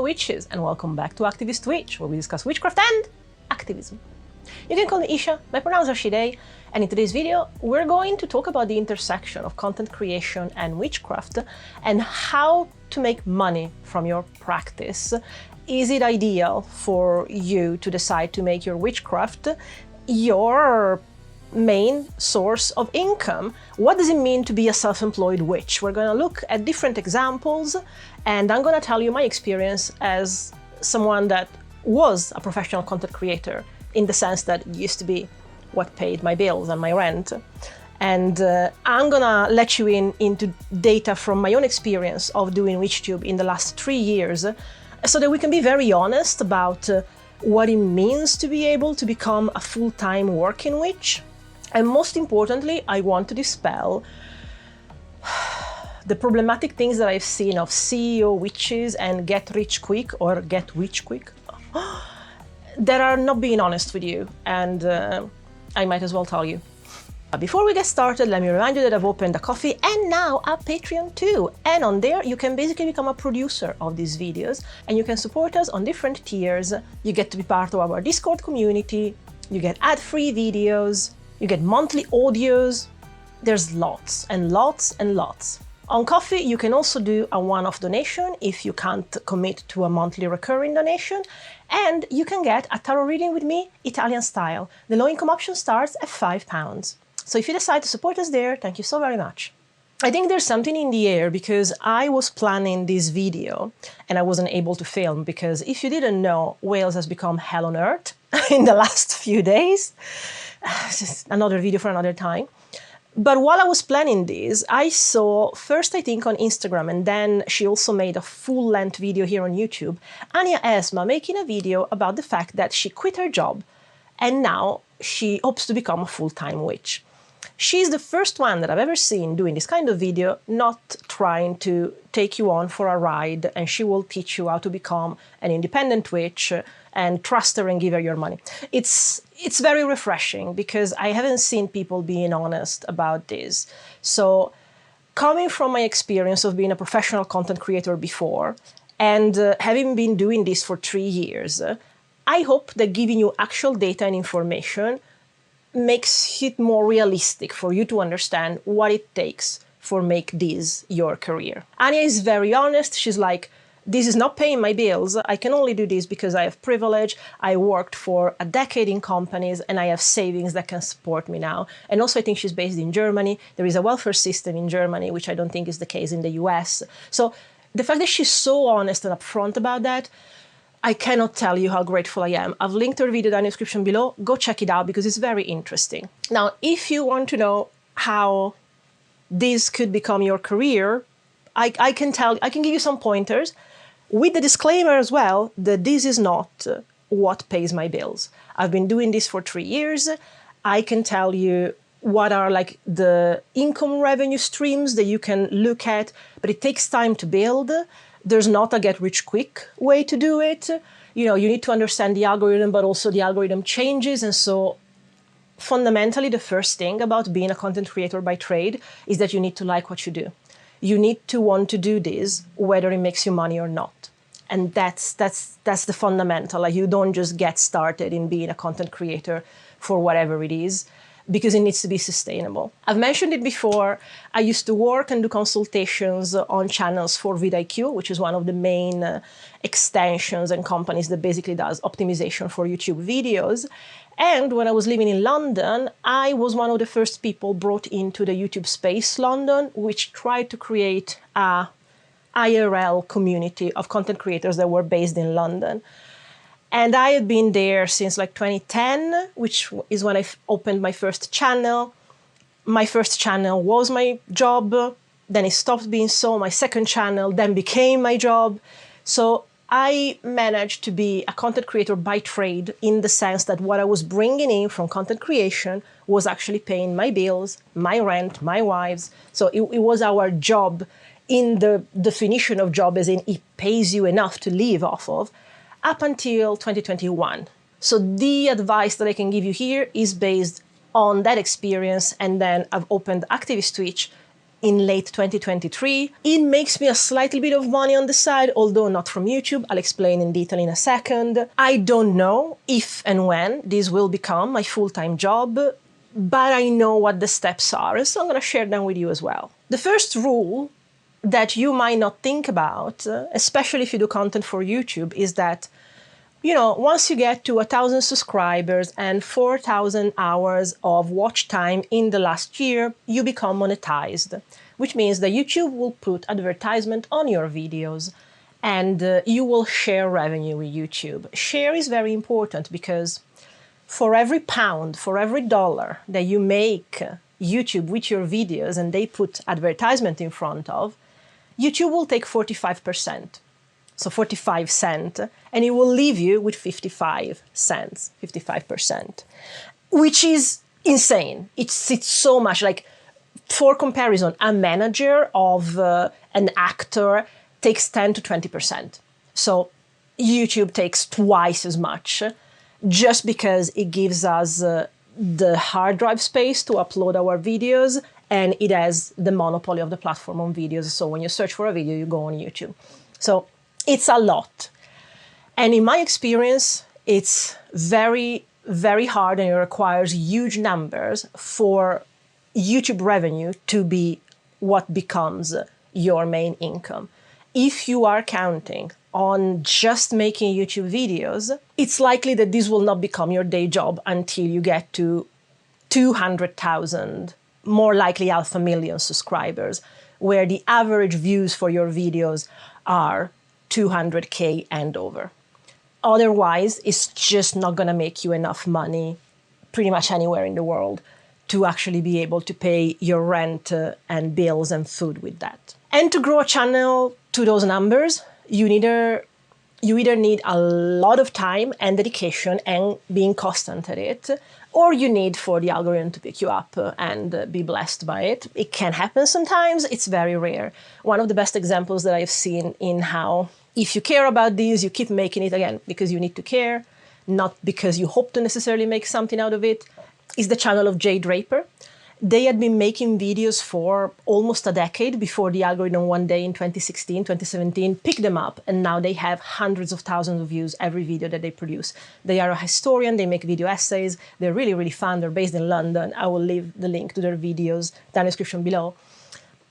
witches, and welcome back to Activist Witch, where we discuss witchcraft and activism. You can call me Isha, my pronouns are she, they, and in today's video we're going to talk about the intersection of content creation and witchcraft and how to make money from your practice. Is it ideal for you to decide to make your witchcraft your main source of income? What does it mean to be a self-employed witch? We're going to look at different examples, and I'm going to tell you my experience as someone that was a professional content creator, in the sense that it used to be what paid my bills and my rent. And I'm gonna let you into data from my own experience of doing WitchTube in the last 3 years, so that we can be very honest about what it means to be able to become a full-time working witch. And most importantly, I want to dispel the problematic things that I've seen of CEO witches and get rich quick or get witch quick that are not being honest with you, and I might as well tell you. Before we get started, let me remind you that I've opened a Ko-fi and now a Patreon too. And on there, you can basically become a producer of these videos, and you can support us on different tiers. You get to be part of our Discord community, you get ad-free videos, you get monthly audios. There's lots and lots and lots. On Ko-fi, you can also do a one-off donation if you can't commit to a monthly recurring donation, and you can get a tarot reading with me, Italian style. The low-income option starts at £5. So if you decide to support us there, thank you so very much. I think there's something in the air because I was planning this video and I wasn't able to film, because if you didn't know, Wales has become hell on earth in the last few days. Just another video for another time. But while I was planning this, I saw, first I think on Instagram, and then she also made a full-length video here on YouTube, Anya Esma making a video about the fact that she quit her job and now she hopes to become a full-time witch. She's the first one that I've ever seen doing this kind of video, not trying to take you on for a ride, and she will teach you how to become an independent witch and trust her and give her your money. It's very refreshing because I haven't seen people being honest about this. So coming from my experience of being a professional content creator before and having been doing this for 3 years, I hope that giving you actual data and information makes it more realistic for you to understand what it takes for make this your career. Anya is very honest. She's like, this is not paying my bills. I can only do this because I have privilege. I worked for a decade in companies and I have savings that can support me now. And also I think she's based in Germany. There is a welfare system in Germany, which I don't think is the case in the US. So the fact that she's so honest and upfront about that, I cannot tell you how grateful I am. I've linked her video down in the description below. Go check it out because it's very interesting. Now, if you want to know how this could become your career, I can give you some pointers, with the disclaimer as well that this is not what pays my bills. I've been doing this for 3 years. I can tell you what are like the income revenue streams that you can look at, but it takes time to build. There's not a get rich quick way to do it. You know, you need to understand the algorithm, but also the algorithm changes. And so fundamentally, the first thing about being a content creator by trade is that you need to like what you do. You need to want to do this, whether it makes you money or not. And that's the fundamental. Like, you don't just get started in being a content creator for whatever it is, because it needs to be sustainable. I've mentioned it before. I used to work and do consultations on channels for vidIQ, which is one of the main extensions and companies that basically does optimization for YouTube videos. And when I was living in London, I was one of the first people brought into the YouTube Space London, which tried to create a IRL community of content creators that were based in London. And I had been there since like 2010, which is when I opened my first channel. My first channel was my job, then it stopped being so. My second channel then became my job. So I managed to be a content creator by trade, in the sense that what I was bringing in from content creation was actually paying my bills, my rent, my wives. So it was our job in the definition of job, as in it pays you enough to live off of, up until 2021. So the advice that I can give you here is based on that experience, and then I've opened Activist Twitch in late 2023. It makes me a slightly bit of money on the side, although not from YouTube. I'll explain in detail in a second. I don't know if and when this will become my full-time job, but I know what the steps are, and so I'm going to share them with you as well. The first rule that you might not think about, especially if you do content for YouTube, is that once you get to 1,000 subscribers and 4,000 hours of watch time in the last year, you become monetized, which means that YouTube will put advertisement on your videos and you will share revenue with YouTube. Share is very important because for every pound, for every dollar that you make YouTube with your videos and they put advertisement in front of, YouTube will take 45%. So 45 cents, and it will leave you with 55 cents, 55%, which is insane. It's so much. Like, for comparison, a manager of an actor takes 10 to 20%. So YouTube takes twice as much just because it gives us the hard drive space to upload our videos, and it has the monopoly of the platform on videos. So when you search for a video, you go on YouTube. So it's a lot. And in my experience, it's very, very hard, and it requires huge numbers for YouTube revenue to be what becomes your main income. If you are counting on just making YouTube videos, it's likely that this will not become your day job until you get to 200,000, more likely 500,000 subscribers, where the average views for your videos are 200K and over. Otherwise, it's just not going to make you enough money pretty much anywhere in the world to actually be able to pay your rent and bills and food with that. And to grow a channel to those numbers, you either need a lot of time and dedication and being constant at it, or you need for the algorithm to pick you up and be blessed by it. It can happen sometimes, it's very rare. One of the best examples that I've seen in how, if you care about these, you keep making it, again, because you need to care, not because you hope to necessarily make something out of it, is the channel of Jay Draper. They had been making videos for almost a decade before the algorithm one day in 2016, 2017 picked them up, and now they have hundreds of thousands of views every video that they produce. They are a historian, they make video essays, they're really, really fun, they're based in London. I will leave the link to their videos down in the description below.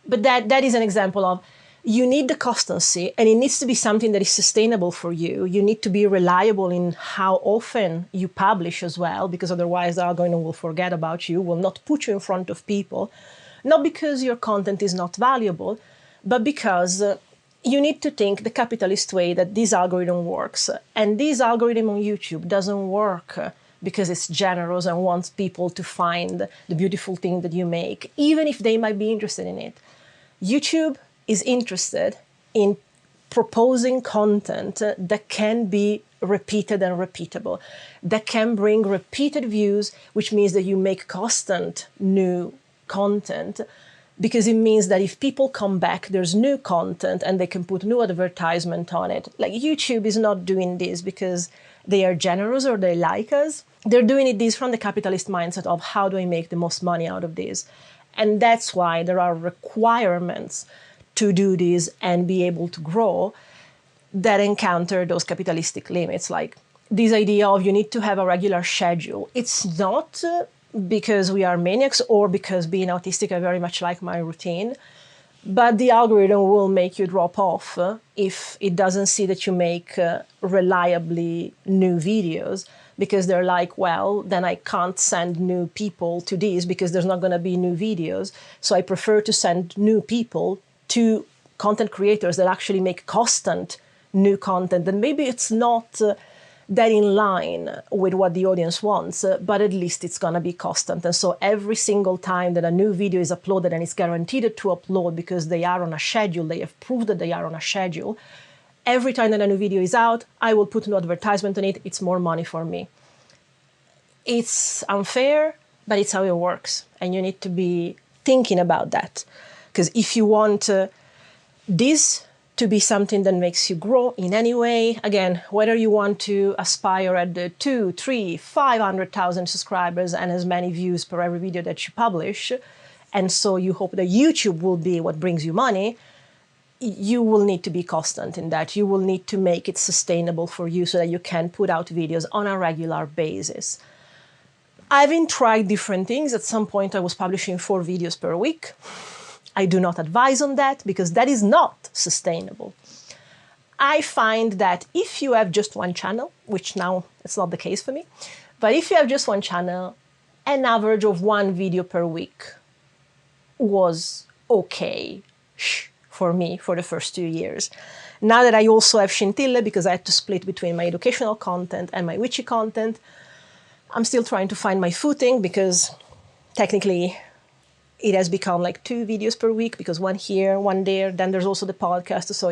But that is an example of, you need the constancy, and it needs to be something that is sustainable for you. You need to be reliable in how often you publish as well, because otherwise the algorithm will forget about you, will not put you in front of people, not because your content is not valuable, but because you need to think the capitalist way that this algorithm works. And this algorithm on YouTube doesn't work because it's generous and wants people to find the beautiful thing that you make, even if they might be interested in it. YouTube is interested in proposing content that can be repeated and repeatable, that can bring repeated views, which means that you make constant new content, because it means that if people come back, there's new content and they can put new advertisement on it. Like, YouTube is not doing this because they are generous or they like us. They're doing this from the capitalist mindset of, how do I make the most money out of this? And that's why there are requirements to do this and be able to grow that encounter those capitalistic limits. Like this idea of you need to have a regular schedule. It's not because we are maniacs or because being autistic I very much like my routine, but the algorithm will make you drop off if it doesn't see that you make reliably new videos, because they're like, well, then I can't send new people to these because there's not going to be new videos. So I prefer to send new people to content creators that actually make constant new content. And maybe it's not that in line with what the audience wants, but at least it's going to be constant. And so every single time that a new video is uploaded, and it's guaranteed to upload because they are on a schedule, they have proved that they are on a schedule, every time that a new video is out, I will put no advertisement on it. It's more money for me. It's unfair, but it's how it works. And you need to be thinking about that. Because if you want this to be something that makes you grow in any way, again, whether you want to aspire at the 2, 3, 500,000 subscribers and as many views per every video that you publish, and so you hope that YouTube will be what brings you money, you will need to be constant in that. You will need to make it sustainable for you so that you can put out videos on a regular basis. I've been tried different things. At some point, I was publishing 4 videos per week. I do not advise on that because that is not sustainable. I find that if you have just one channel, which now it's not the case for me, but if you have just one channel, an average of 1 video per week was okay for me for the first 2 years. Now that I also have Scintille, because I had to split between my educational content and my witchy content, I'm still trying to find my footing because technically it has become like 2 videos per week because one here, one there, then there's also the podcast. So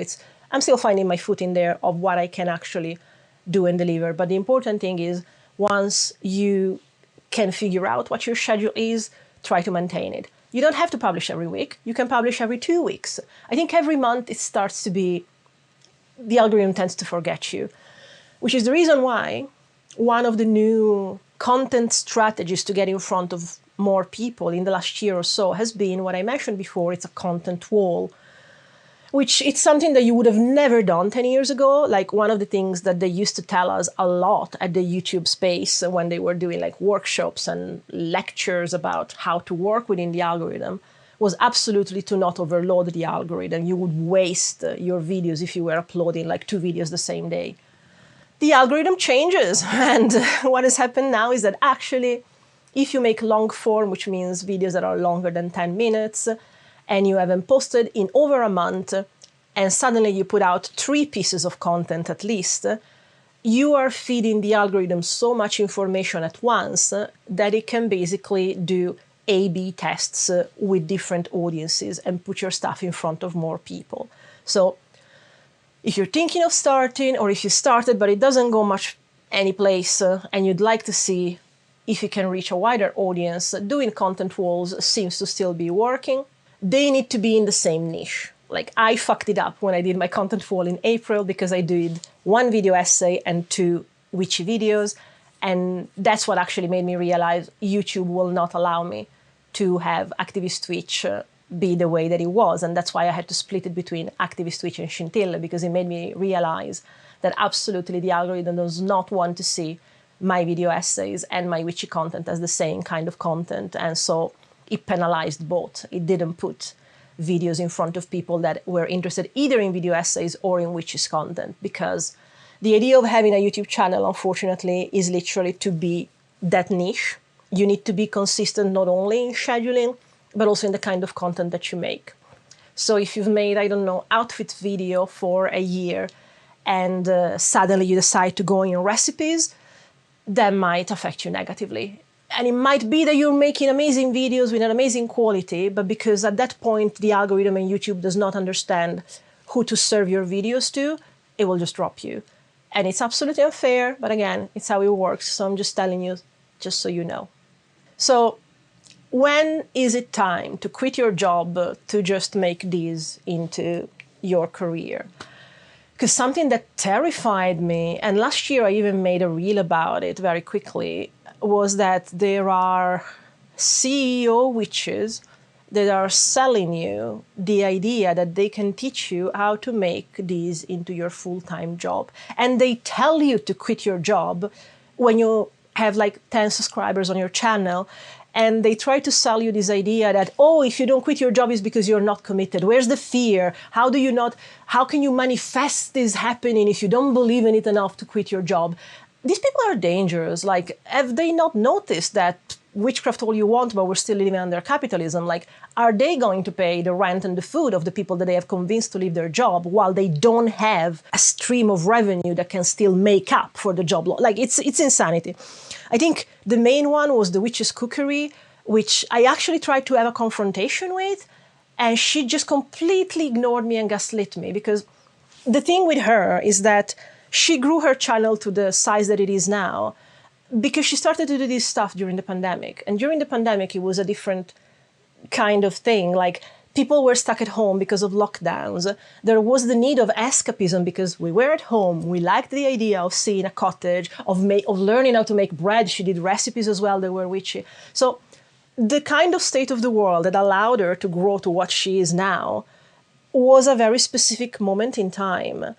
I'm still finding my footing there of what I can actually do and deliver. But the important thing is once you can figure out what your schedule is, try to maintain it. You don't have to publish every week. You can publish every 2 weeks. I think every month it starts to be, the algorithm tends to forget you, which is the reason why one of the new content strategies to get in front of more people in the last year or so has been what I mentioned before. It's a content wall, which it's something that you would have never done 10 years ago. Like one of the things that they used to tell us a lot at the YouTube space when they were doing like workshops and lectures about how to work within the algorithm was absolutely to not overload the algorithm. You would waste your videos if you were uploading like 2 videos the same day. The algorithm changes, and what has happened now is that actually if you make long form, which means videos that are longer than 10 minutes, and you haven't posted in over a month, and suddenly you put out 3 pieces of content at least, you are feeding the algorithm so much information at once that it can basically do A/B tests with different audiences and put your stuff in front of more people. So if you're thinking of starting, or if you started but it doesn't go much any place and you'd like to see if you can reach a wider audience, doing content walls seems to still be working. They need to be in the same niche. Like I fucked it up when I did my content wall in April because I did 1 video essay and 2 witchy videos. And that's what actually made me realize YouTube will not allow me to have Activist Twitch be the way that it was. And that's why I had to split it between Activist Twitch and Scintille, because it made me realize that absolutely the algorithm does not want to see my video essays and my witchy content as the same kind of content. And so it penalized both. It didn't put videos in front of people that were interested either in video essays or in witches content, because the idea of having a YouTube channel, unfortunately, is literally to be that niche. You need to be consistent not only in scheduling, but also in the kind of content that you make. So if you've made, I don't know, outfit video for a year and suddenly you decide to go in recipes, that might affect you negatively. And it might be that you're making amazing videos with an amazing quality, but because at that point the algorithm and YouTube does not understand who to serve your videos to, it will just drop you. And it's absolutely unfair, but again, it's how it works. So I'm just telling you, just so you know. So when is it time to quit your job to just make this into your career? Because something that terrified me, and last year I even made a reel about it very quickly, was that there are CEO witches that are selling you the idea that they can teach you how to make these into your full-time job. And they tell you to quit your job when you have like 10 subscribers on your channel. And they try to sell you this idea that, oh, if you don't quit your job, it's because you're not committed. Where's the fear? How can you manifest this happening if you don't believe in it enough to quit your job? These people are dangerous. Like, have they not noticed that witchcraft all you want, but we're still living under capitalism? Like, are they going to pay the rent and the food of the people that they have convinced to leave their job while they don't have a stream of revenue that can still make up for the job loss? Like, it's insanity. I think the main one was the Witch's Cookery, which I actually tried to have a confrontation with, and she just completely ignored me and gaslit me. Because the thing with her is that she grew her channel to the size that it is now because she started to do this stuff during the pandemic. And during the pandemic, it was a different kind of thing. Like, people were stuck at home because of lockdowns. There was the need of escapism because we were at home. We liked the idea of seeing a cottage, of learning how to make bread. She did recipes as well that were witchy. So the kind of state of the world that allowed her to grow to what she is now was a very specific moment in time.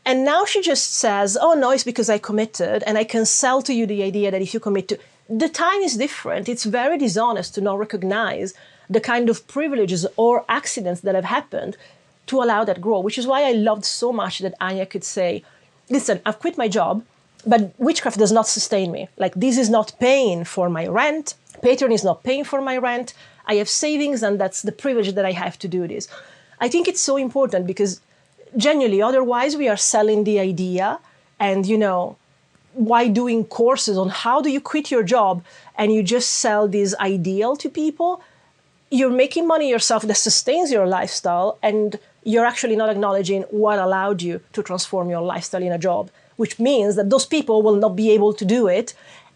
And now she just says, oh no, it's because I committed, and I can sell to you the idea that if you commit to... The time is different. It's very dishonest to not recognize the kind of privileges or accidents that have happened to allow that growth, which is why I loved so much that Anya could say, listen, I've quit my job, but witchcraft does not sustain me. Like, this is not paying for my rent. Patreon is not paying for my rent. I have savings, and that's the privilege that I have to do this. I think it's so important because genuinely, otherwise we are selling the idea, and, you know, why doing courses on how do you quit your job and you just sell this ideal to people? You're making money yourself that sustains your lifestyle, and you're actually not acknowledging what allowed you to transform your lifestyle in a job, which means that those people will not be able to do it.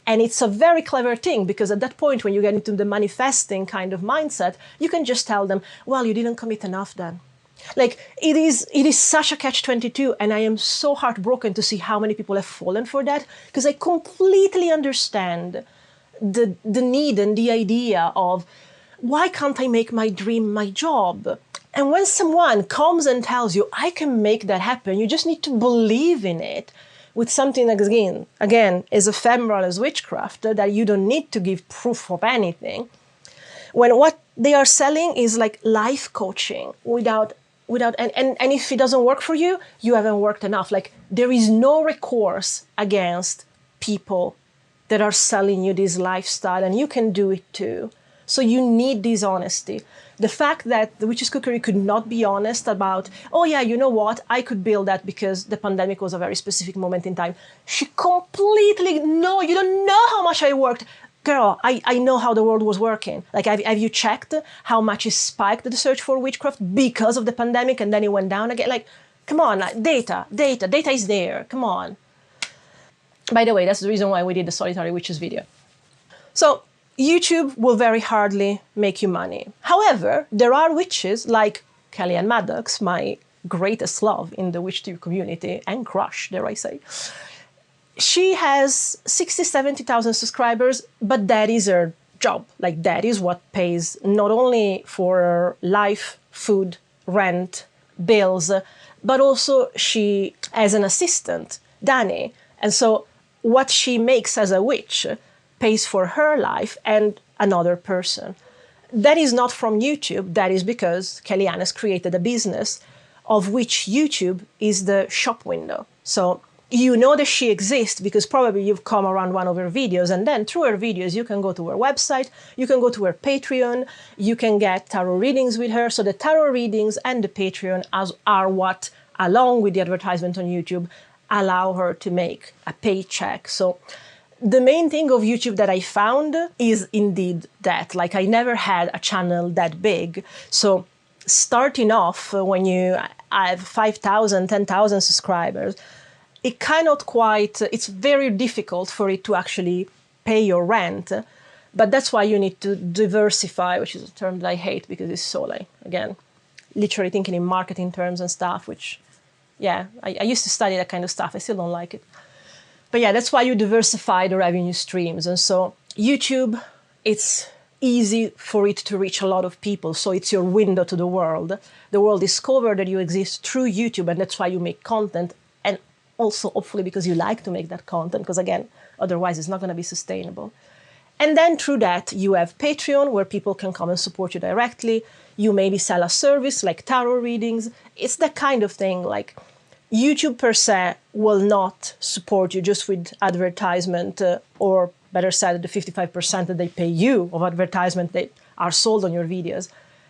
And it's a very clever thing, because at that point, when you get into the manifesting kind of mindset, you can just tell them, well, you didn't commit enough then. Like, it is such a catch-22, and I am so heartbroken to see how many people have fallen for that, because I completely understand the need and the idea of, why can't I make my dream my job? And when someone comes and tells you, I can make that happen, you just need to believe in it with something that, again, is ephemeral as witchcraft, that you don't need to give proof of anything. When what they are selling is like life coaching and if it doesn't work for you, you haven't worked enough. Like, there is no recourse against people that are selling you this lifestyle, and you can do it too. So you need this honesty. The fact that the Witch's Cookery could not be honest about, oh yeah, you know what, I could build that because the pandemic was a very specific moment in time. She completely, no, you don't know how much I worked. Girl, I know how the world was working. Like, have you checked how much it spiked the search for witchcraft because of the pandemic, and then it went down again? Like, come on, like, data is there, come on. By the way, that's the reason why we did the Solitary Witches video. So, YouTube will very hardly make you money. However, there are witches like Kellyanne Maddox, my greatest love in the WitchTube community, and crush, dare I say. She has 60, 70,000 subscribers, but that is her job. Like, that is what pays not only for her life, food, rent, bills, but also she has an assistant, Dani. And so what she makes as a witch pays for her life and another person. That is not from YouTube. That is because Kellyanne has created a business of which YouTube is the shop window. So you know that she exists because probably you've come around one of her videos, and then through her videos, you can go to her website, you can go to her Patreon, you can get tarot readings with her. So the tarot readings and the Patreon are what, along with the advertisement on YouTube, allow her to make a paycheck. So the main thing of YouTube that I found is indeed that. Like, I never had a channel that big. So starting off when you have 5,000, 10,000 subscribers, it's very difficult for it to actually pay your rent. But that's why you need to diversify, which is a term that I hate because it's so, like, again, literally thinking in marketing terms and stuff, which, yeah, I used to study that kind of stuff. I still don't like it. But yeah, that's why you diversify the revenue streams. And so YouTube, it's easy for it to reach a lot of people. So it's your window to the world. The world discovers that you exist through YouTube, and that's why you make content. And also, hopefully, because you like to make that content, because again, otherwise it's not going to be sustainable. And then through that, you have Patreon, where people can come and support you directly. You maybe sell a service like tarot readings. It's that kind of thing. Like, YouTube per se will not support you just with advertisement, or better said, the 55% that they pay you of advertisement that are sold on your videos,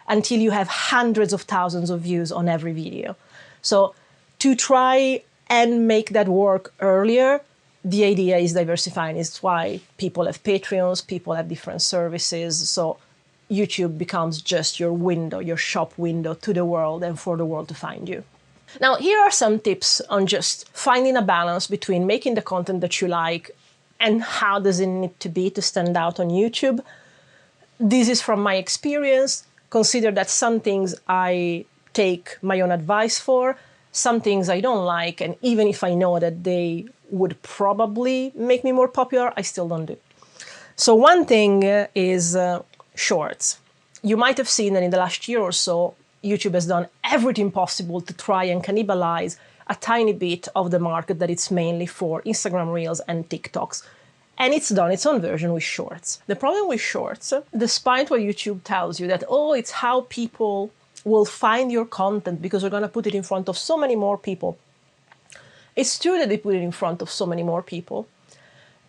until you have hundreds of thousands of views on every video. So to try and make that work earlier, the idea is diversifying. It's why people have Patreons, people have different services. So YouTube becomes just your window, your shop window to the world and for the world to find you. Now, here are some tips on just finding a balance between making the content that you like and how does it need to be to stand out on YouTube. This is from my experience. Consider that some things I take my own advice for, some things I don't like, and even if I know that they would probably make me more popular, I still don't do. So one thing is Shorts. You might have seen that in the last year or so, YouTube has done everything possible to try and cannibalize a tiny bit of the market that it's mainly for Instagram Reels and TikToks. And it's done its own version with Shorts. The problem with Shorts, despite what YouTube tells you that, oh, it's how people will find your content because we're going to put it in front of so many more people. It's true that they put it in front of so many more people.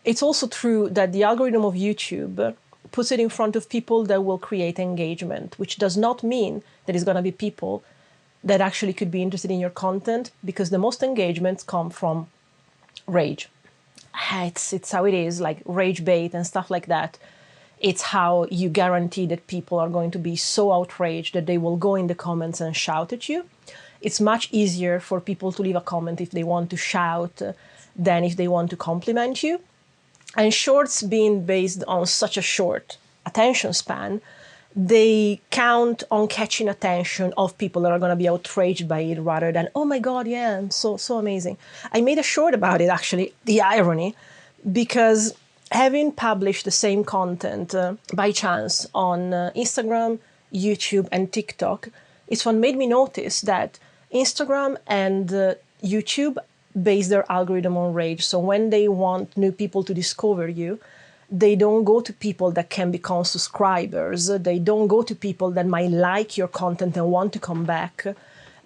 It's also true that the algorithm of YouTube puts it in front of people that will create engagement, which does not mean that it's going to be people that actually could be interested in your content, because the most engagements come from rage. It's how it is, like rage bait and stuff like that. It's how you guarantee that people are going to be so outraged that they will go in the comments and shout at you. It's much easier for people to leave a comment if they want to shout than if they want to compliment you. And Shorts being based on such a short attention span, they count on catching attention of people that are going to be outraged by it rather than, oh my God, yeah, I'm so amazing. I made a short about it, actually, the irony, because having published the same content by chance on Instagram, YouTube, and TikTok, it's what made me notice that Instagram and YouTube base their algorithm on rage. So when they want new people to discover you, they don't go to people that can become subscribers. They don't go to people that might like your content and want to come back.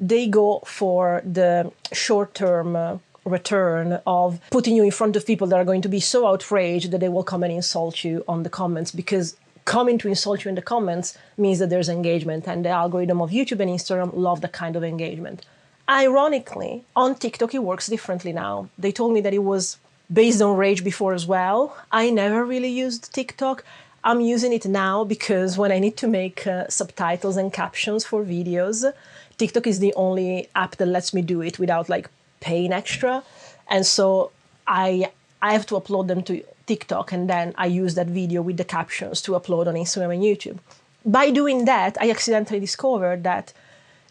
They go for the short-term return of putting you in front of people that are going to be so outraged that they will come and insult you on the comments, because coming to insult you in the comments means that there's engagement, and the algorithm of YouTube and Instagram love that kind of engagement. Ironically, on TikTok, it works differently now. They told me that it was based on rage before as well. I never really used TikTok. I'm using it now because when I need to make subtitles and captions for videos, TikTok is the only app that lets me do it without like paying extra. And so I have to upload them to TikTok, and then I use that video with the captions to upload on Instagram and YouTube. By doing that, I accidentally discovered that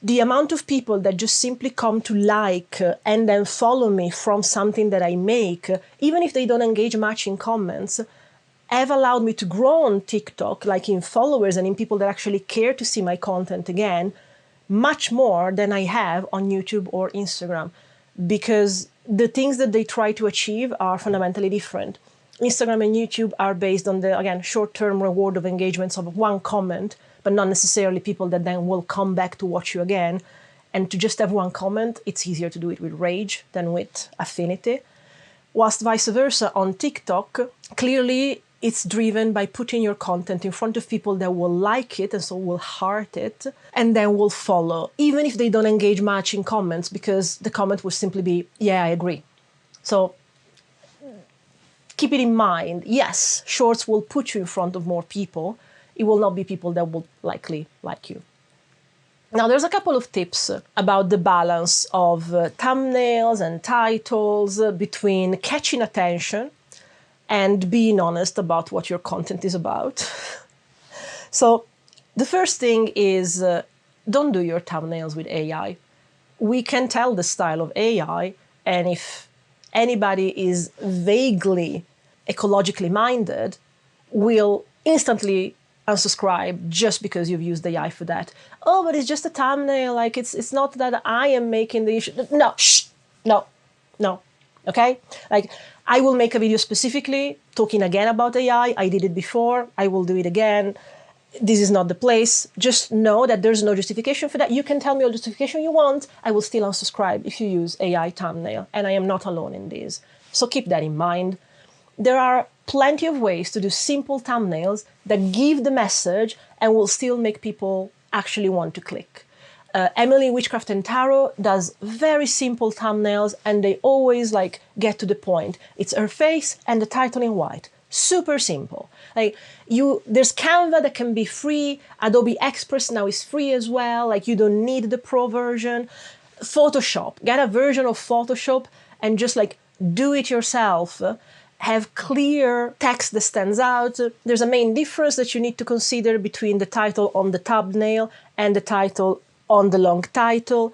the amount of people that just simply come to like and then follow me from something that I make, even if they don't engage much in comments, have allowed me to grow on TikTok, like in followers and in people that actually care to see my content again, much more than I have on YouTube or Instagram, because the things that they try to achieve are fundamentally different. Instagram and YouTube are based on the, again, short-term reward of engagements of one comment, but not necessarily people that then will come back to watch you again. And to just have one comment, it's easier to do it with rage than with affinity. Whilst vice versa, on TikTok, clearly it's driven by putting your content in front of people that will like it and so will heart it, and then will follow, even if they don't engage much in comments, because the comment will simply be, yeah, I agree. So keep it in mind, yes, Shorts will put you in front of more people. It will not be people that will likely like you. Now, there's a couple of tips about the balance of thumbnails and titles between catching attention and being honest about what your content is about. So the first thing is don't do your thumbnails with AI. We can tell the style of AI, and if anybody is vaguely ecologically minded, will instantly unsubscribe just because you've used AI for that. Oh, but it's just a thumbnail. Like it's not that I am making the issue. No, no. Okay? Like I will make a video specifically talking again about AI. I did it before. I will do it again. This is not the place. Just know that there's no justification for that. You can tell me all the justification you want. I will still unsubscribe if you use AI thumbnail, and I am not alone in this. So keep that in mind. There are plenty of ways to do simple thumbnails that give the message and will still make people actually want to click. Emily Witchcraft and Tarot does very simple thumbnails, and they always like get to the point. It's her face and the title in white. Super simple. Like there's Canva that can be free. Adobe Express now is free as well. Like you don't need the pro version. Photoshop, get a version of Photoshop and just like do it yourself. Have clear text that stands out. There's a main difference that you need to consider between the title on the thumbnail and the title on the long title.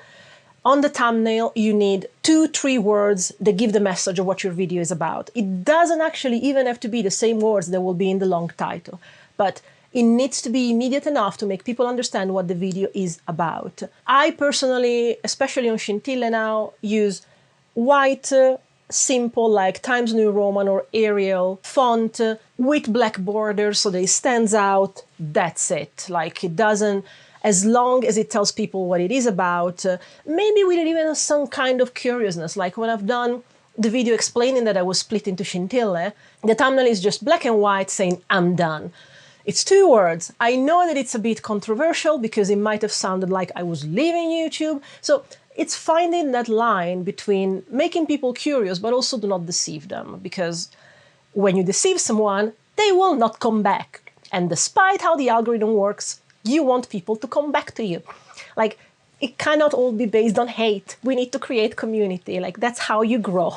On the thumbnail, you need 2-3 words that give the message of what your video is about. It doesn't actually even have to be the same words that will be in the long title, but It needs to be immediate enough to make people understand what the video is about. I personally, especially on Scintille now, use white, simple, like Times New Roman or Arial font with black borders so that it stands out. That's it. Like, it doesn't, as long as it tells people what it is about, maybe with even some kind of curiousness. Like when I've done the video explaining that I was split into Scintille, the thumbnail is just black and white saying, "I'm done." It's 2 words. I know that it's a bit controversial because it might have sounded like I was leaving YouTube. So it's finding that line between making people curious, but also do not deceive them. Because when you deceive someone, they will not come back. And despite how the algorithm works, you want people to come back to you. Like, it cannot all be based on hate. We need to create community. Like, that's how you grow.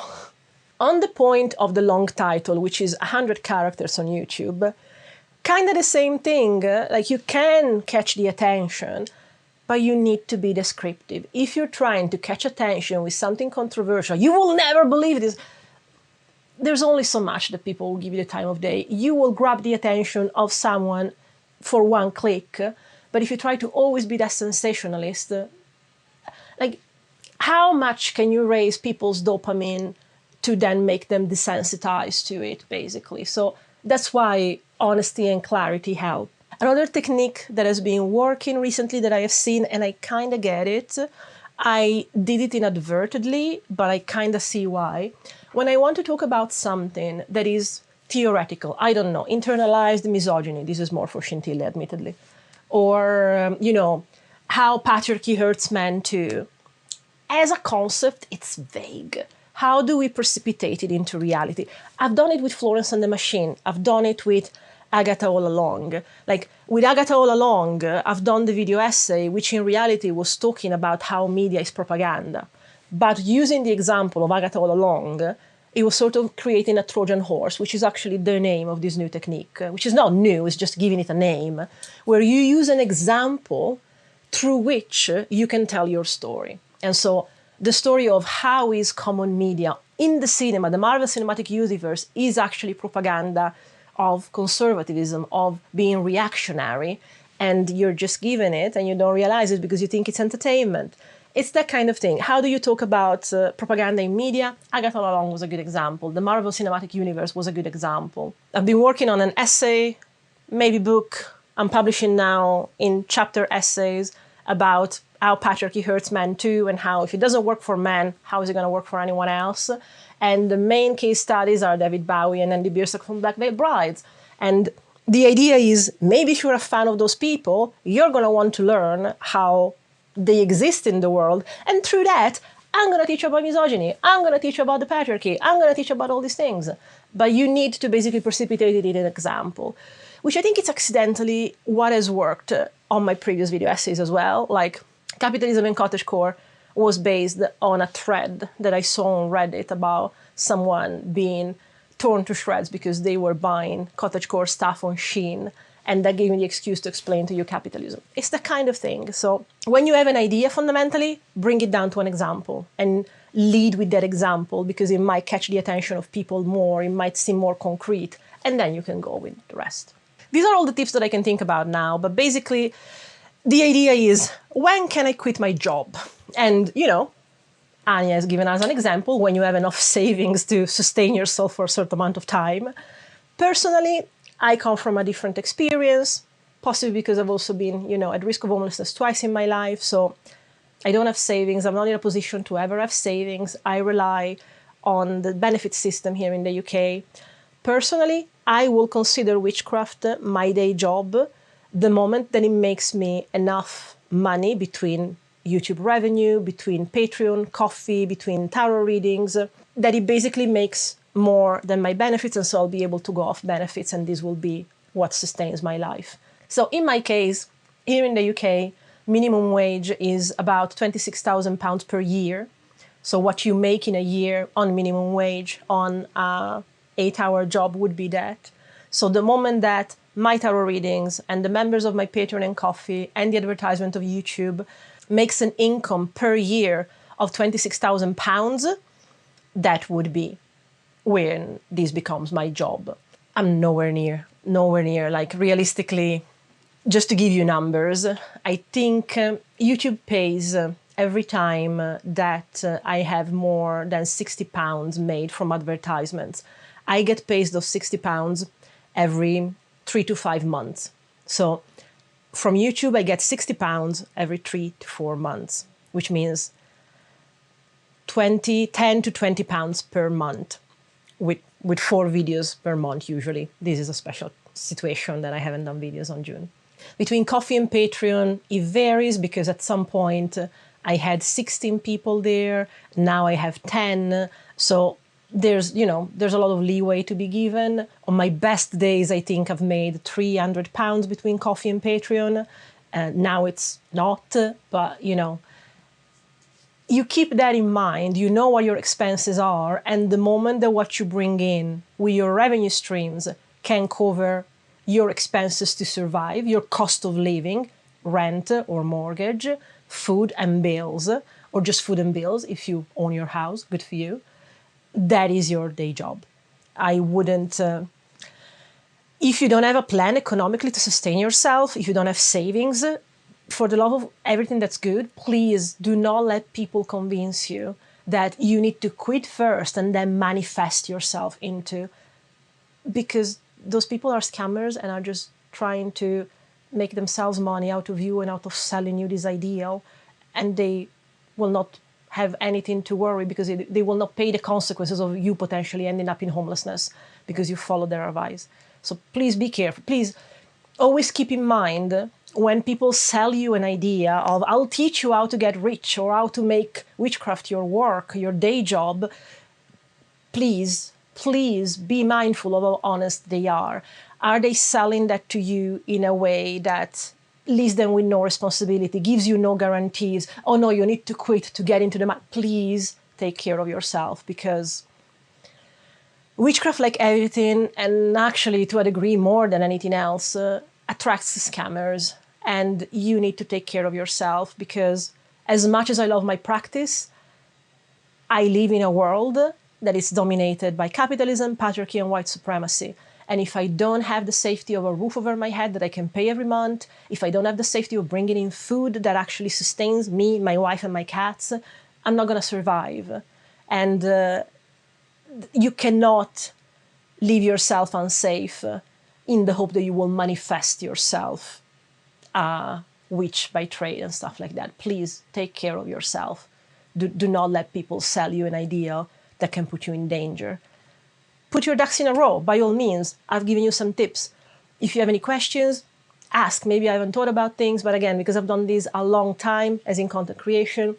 On the point of the long title, which is 100 characters on YouTube, kind of the same thing. Like, you can catch the attention, but you need to be descriptive. If you're trying to catch attention with something controversial, you will never believe this. There's only so much that people will give you the time of day. You will grab the attention of someone for one click, but if you try to always be that sensationalist, like, how much can you raise people's dopamine to then make them desensitized to it, basically? So that's why honesty and clarity help. Another technique that has been working recently that I have seen, and I kind of get it, I did it inadvertently, but I kind of see why. When I want to talk about something that is theoretical, I don't know, internalized misogyny, this is more for Scintille, admittedly, or, how patriarchy hurts men too. As a concept, it's vague. How do we precipitate it into reality? I've done it with Florence and the Machine. I've done it with Agatha All Along. Like, with Agatha All Along, I've done the video essay, which in reality was talking about how media is propaganda. But using the example of Agatha All Along, it was sort of creating a Trojan horse, which is actually the name of this new technique, which is not new, it's just giving it a name, where you use an example through which you can tell your story. And so the story of how is common media in the cinema, the Marvel Cinematic Universe, is actually propaganda of conservatism, of being reactionary, and you're just given it and you don't realize it because you think it's entertainment. It's that kind of thing. How do you talk about propaganda in media? Agatha All Along was a good example. The Marvel Cinematic Universe was a good example. I've been working on an essay, maybe book. I'm publishing now in chapter essays about how patriarchy hurts men too, and how if it doesn't work for men, how is it going to work for anyone else? And the main case studies are David Bowie and Andy Biersack from Black Veil Brides. And the idea is, maybe if you're a fan of those people, you're going to want to learn how they exist in the world. And through that, I'm going to teach you about misogyny. I'm going to teach you about the patriarchy. I'm going to teach you about all these things. But you need to basically precipitate it in an example, which I think it's accidentally what has worked on my previous video essays as well. Like, Capitalism and Cottagecore was based on a thread that I saw on Reddit about someone being torn to shreds because they were buying cottagecore stuff on Shein, and that gave me the excuse to explain to you capitalism. It's that kind of thing. So when you have an idea, fundamentally, bring it down to an example and lead with that example, because it might catch the attention of people more, it might seem more concrete, and then you can go with the rest. These are all the tips that I can think about now, but basically, the idea is, when can I quit my job? And, Anya has given us an example, when you have enough savings to sustain yourself for a certain amount of time. Personally, I come from a different experience, possibly because I've also been, at risk of homelessness twice in my life. So I don't have savings. I'm not in a position to ever have savings. I rely on the benefit system here in the UK. Personally, I will consider witchcraft my day job the moment that it makes me enough money between YouTube revenue, between Patreon, coffee, between tarot readings, that it basically makes more than my benefits, and so I'll be able to go off benefits, and this will be what sustains my life. So in my case, here in the UK, minimum wage is about £26,000 per year. So what you make in a year on minimum wage on an 8-hour job would be that. So the moment that my tarot readings and the members of my Patreon and coffee and the advertisement of YouTube makes an income per year of £26,000, that would be when this becomes my job. I'm nowhere near nowhere near. Like realistically, just to give you numbers, I think YouTube pays every time that I have more than £60 made from advertisements. I get paid those £60 every 3 to 5 months. So from YouTube, I get £60 every 3 to 4 months, which means 10 to £20 per month with 4 videos per month usually. This is a special situation that I haven't done videos on June. Between Coffee and Patreon, it varies because at some point I had 16 people there, now I have 10. So there's a lot of leeway to be given. On my best days, I think I've made £300 between Coffee and Patreon. Now it's not, but you keep that in mind, you know what your expenses are, and the moment that what you bring in with your revenue streams can cover your expenses to survive, your cost of living, rent or mortgage, food and bills, or just food and bills if you own your house, good for you, that is your day job. I wouldn't, if you don't have a plan economically to sustain yourself, if you don't have savings, for the love of everything that's good, please do not let people convince you that you need to quit first and then manifest yourself into, because those people are scammers and are just trying to make themselves money out of you and out of selling you this ideal, and they will not have anything to worry because they will not pay the consequences of you potentially ending up in homelessness because you follow their advice. So please be careful. Please always keep in mind when people sell you an idea of, I'll teach you how to get rich or how to make witchcraft your work, your day job, please be mindful of how honest they are. Are they selling that to you in a way that leaves them with no responsibility, gives you no guarantees? Oh no, you need to quit to get into the please take care of yourself, because witchcraft, like everything, and actually to a degree more than anything else, attracts scammers. And you need to take care of yourself, because as much as I love my practice, I live in a world that is dominated by capitalism, patriarchy, and white supremacy. And if I don't have the safety of a roof over my head that I can pay every month, if I don't have the safety of bringing in food that actually sustains me, my wife, and my cats, I'm not going to survive. And you cannot leave yourself unsafe in the hope that you will manifest yourself witch by trade and stuff like that. Please take care of yourself. Do not let people sell you an idea that can put you in danger. Put your ducks in a row, by all means. I've given you some tips. If you have any questions, ask. Maybe I haven't thought about things, but again, because I've done this a long time, as in content creation,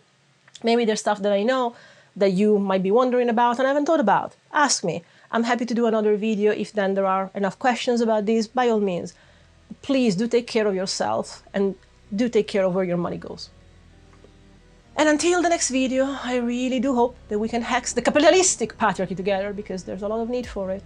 maybe there's stuff that I know that you might be wondering about and I haven't thought about. Ask me. I'm happy to do another video if then there are enough questions about this, by all means. Please do take care of yourself and do take care of where your money goes. And until the next video, I really do hope that we can hex the capitalistic patriarchy together, because there's a lot of need for it.